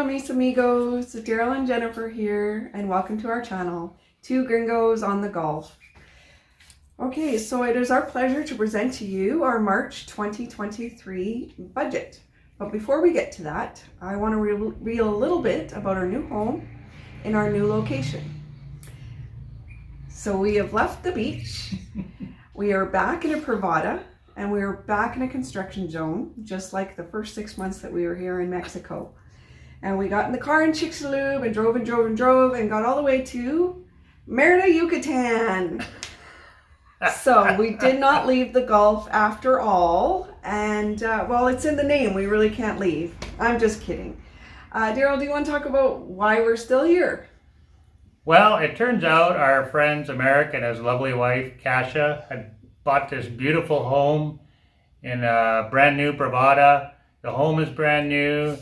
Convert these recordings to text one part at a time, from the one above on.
mis amigos, Daryl and Jennifer here, and welcome to our channel, Two Gringos on the Gulf. Okay, so it is our pleasure to present to you our March 2023 budget. But before we get to that, I want to reveal a little bit about our new home in our new location. So we have left the beach, we are back in a Privada, and we are back in a construction zone, just like the first 6 months that we were here in Mexico. And we got in the car in Chicxulub and drove and got all the way to Merida, Yucatan. So we did not leave the Gulf after all. And well, it's in the name. We really can't leave. I'm just kidding. Daryl, do you want to talk about why we're still here? Well, it turns out our friends America and his lovely wife, Kasia, had bought this beautiful home in a brand new Privada. The home is brand new.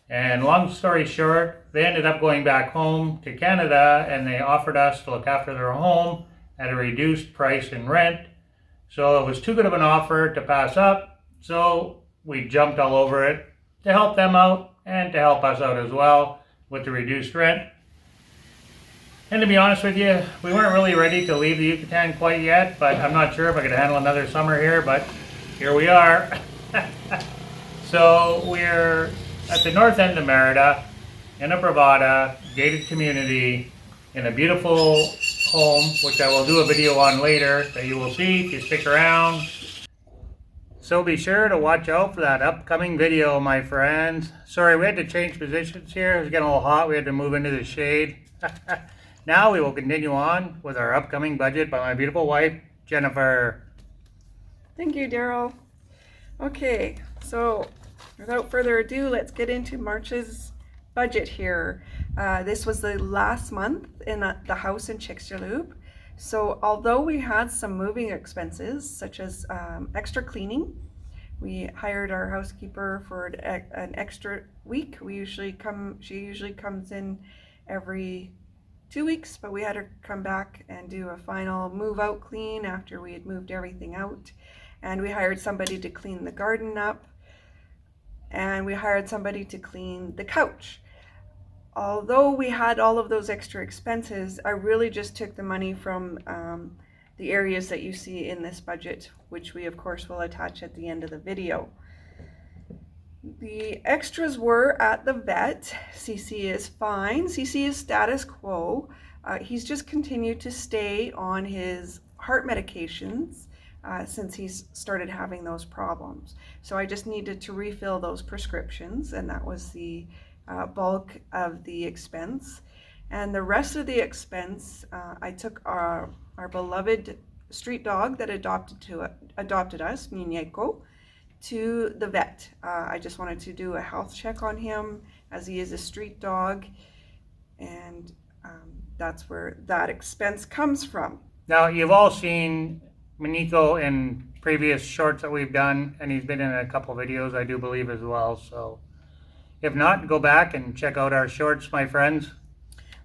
And long story short, they ended up going back home to Canada and they offered us to look after their home at a reduced price in rent. So it was too good of an offer to pass up. So we jumped all over it to help them out and to help us out as well with the reduced rent. And to be honest with you, we weren't really ready to leave the Yucatan quite yet, but I'm not sure if I could handle another summer here, but here we are. So we're at the north end of Merida, in a Privada, gated community, in a beautiful home, which I will do a video on later that you will see if you stick around. So be sure to watch out for that upcoming video, my friends. Sorry, we had to change positions here. It was getting a little hot. We had to move into the shade. Now we will continue on with our upcoming budget by my beautiful wife, Jennifer. Thank you, Daryl. Okay, so without further ado, let's get into March's budget here. This was the last month in the house in Chicxulub. So although we had some moving expenses, such as extra cleaning, we hired our housekeeper for an extra week. She usually comes in every 2 weeks, but we had her come back and do a final move out clean after we had moved everything out. And we hired somebody to clean the garden up. And we hired somebody to clean the couch. Although we had all of those extra expenses, I really just took the money from the areas that you see in this budget, which we of course will attach at the end of the video. The extras were at the vet. CC is fine. CC is status quo. He's just continued to stay on his heart medications since he's started having those problems. So I just needed to refill those prescriptions, and that was the bulk of the expense. And the rest of the expense, I took our beloved street dog that adopted us, Muñeco, to the vet. I just wanted to do a health check on him as he is a street dog, and that's where that expense comes from. Now, you've all seen Muñeco in previous shorts that we've done, and he's been in a couple videos, I do believe, as well. So if not, go back and check out our shorts, my friends.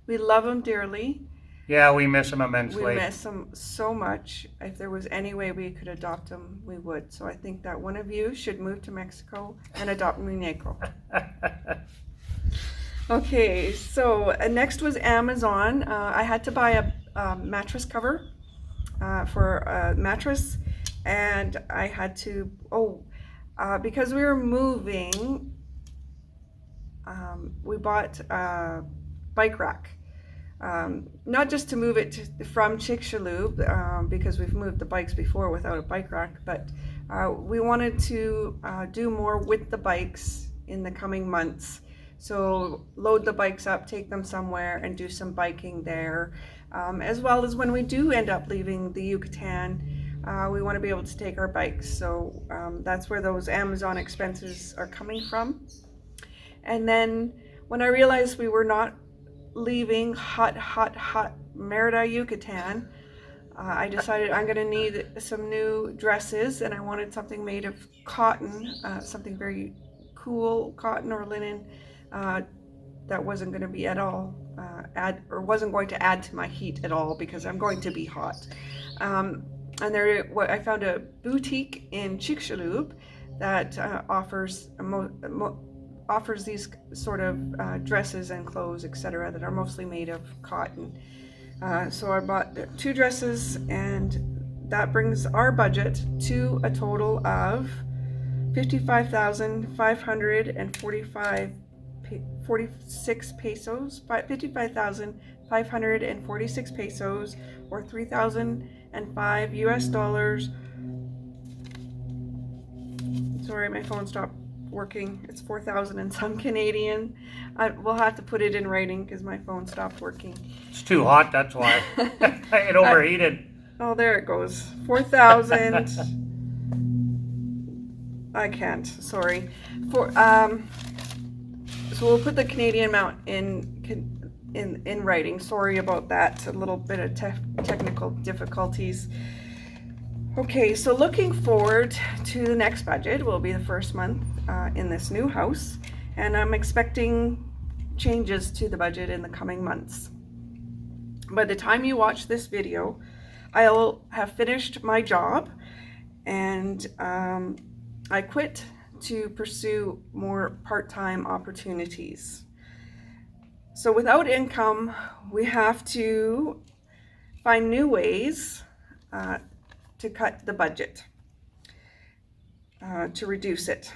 We love him dearly. Yeah, we miss him immensely. We miss him so much. If there was any way we could adopt him, we would. So I think that one of you should move to Mexico and adopt Muñeco. Okay, so next was Amazon. I had to buy a mattress cover for a mattress, and I had to, because we were moving, we bought a bike rack. Not just to move it from Chicxulub, because we've moved the bikes before without a bike rack, but we wanted to do more with the bikes in the coming months. So load the bikes up, take them somewhere, and do some biking there. As well as when we do end up leaving the Yucatan, we want to be able to take our bikes. So that's where those Amazon expenses are coming from. And then when I realized we were not leaving hot Merida, Yucatan, I decided I'm going to need some new dresses, and I wanted something made of cotton, something very cool, cotton or linen, that wasn't going to be at all wasn't going to add to my heat at all, because I'm going to be hot. And I found a boutique in Chicxulub that offers offers these sort of dresses and clothes, etc., that are mostly made of cotton. So I bought 2 dresses, and that brings our budget to a total of 55,546 pesos, 55,546 pesos, or 3,005 US dollars. Sorry, my phone stopped working. It's 4,000 and some Canadian. We'll have to put it in writing because my phone stopped working. It's too hot, that's why. It overheated. Oh, there it goes. 4,000. I can't. Sorry. So we'll put the Canadian amount in writing. Sorry about that. A little bit of technical difficulties. Okay, so looking forward to the next budget. Will be the first month in this new house, and I'm expecting changes to the budget in the coming months. By the time you watch this video, I'll have finished my job, and I quit to pursue more part-time opportunities. So without income, we have to find new ways to cut the budget, to reduce it.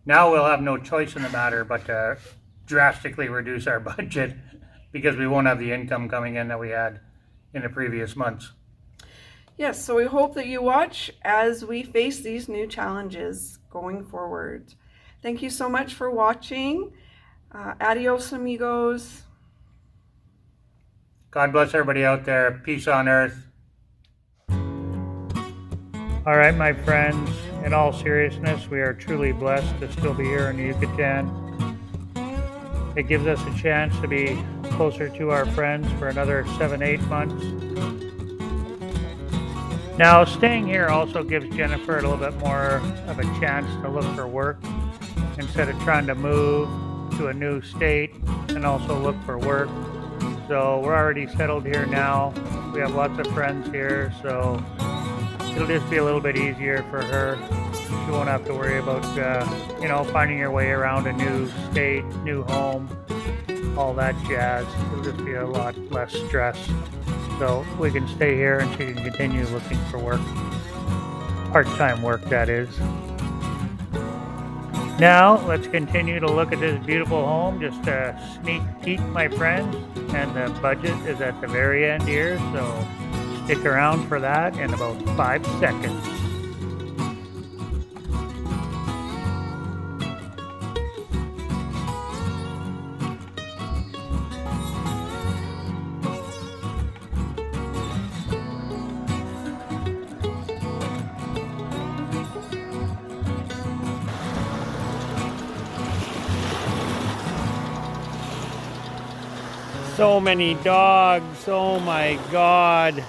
Now we'll have no choice in the matter but to drastically reduce our budget because we won't have the income coming in that we had in the previous months. Yes, so we hope that you watch as we face these new challenges going forward. Thank you so much for watching. Adios, amigos. God bless everybody out there. Peace on earth. All right, my friends, in all seriousness, we are truly blessed to still be here in Yucatan. It gives us a chance to be closer to our friends for another 7-8 months. Now, staying here also gives Jennifer a little bit more of a chance to look for work instead of trying to move to a new state and also look for work. So we're already settled here now. We have lots of friends here, so it'll just be a little bit easier for her. She won't have to worry about, finding her way around a new state, new home, all that jazz. It'll just be a lot less stress. So we can stay here and she can continue looking for work. Part-time work, that is. Now, let's continue to look at this beautiful home. Just a sneak peek, my friends. And the budget is at the very end here, so stick around for that in about 5 seconds. So many dogs, oh my God.